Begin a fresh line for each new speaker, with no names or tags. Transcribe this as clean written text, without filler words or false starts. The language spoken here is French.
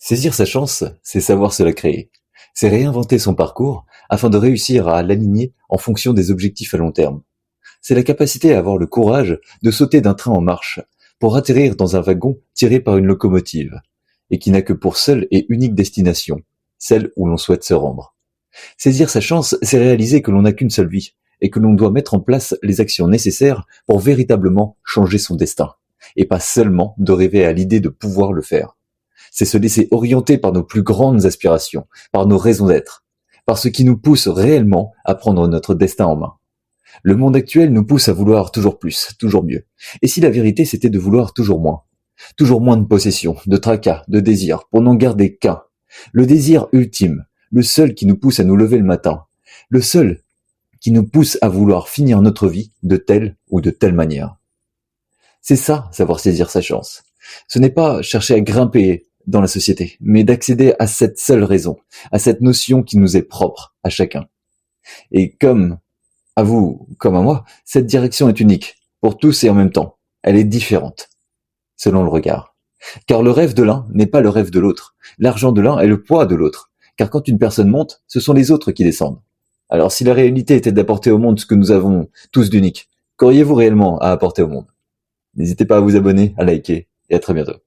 Saisir sa chance, c'est savoir se la créer. C'est réinventer son parcours afin de réussir à l'aligner en fonction des objectifs à long terme. C'est la capacité à avoir le courage de sauter d'un train en marche pour atterrir dans un wagon tiré par une locomotive et qui n'a que pour seule et unique destination, celle où l'on souhaite se rendre. Saisir sa chance, c'est réaliser que l'on n'a qu'une seule vie et que l'on doit mettre en place les actions nécessaires pour véritablement changer son destin et pas seulement de rêver à l'idée de pouvoir le faire. C'est se laisser orienter par nos plus grandes aspirations, par nos raisons d'être, par ce qui nous pousse réellement à prendre notre destin en main. Le monde actuel nous pousse à vouloir toujours plus, toujours mieux. Et si la vérité c'était de vouloir toujours moins? Toujours moins de possessions, de tracas, de désirs, pour n'en garder qu'un. Le désir ultime, le seul qui nous pousse à nous lever le matin, le seul qui nous pousse à vouloir finir notre vie de telle ou de telle manière. C'est ça, savoir saisir sa chance. Ce n'est pas chercher à grimper dans la société, mais d'accéder à cette seule raison, à cette notion qui nous est propre à chacun. Et comme à vous, comme à moi, cette direction est unique, pour tous et en même temps. Elle est différente, selon le regard. Car le rêve de l'un n'est pas le rêve de l'autre. L'argent de l'un est le poids de l'autre. Car quand une personne monte, ce sont les autres qui descendent. Alors si la réalité était d'apporter au monde ce que nous avons tous d'unique, qu'auriez-vous réellement à apporter au monde? N'hésitez pas à vous abonner, à liker, et à très bientôt.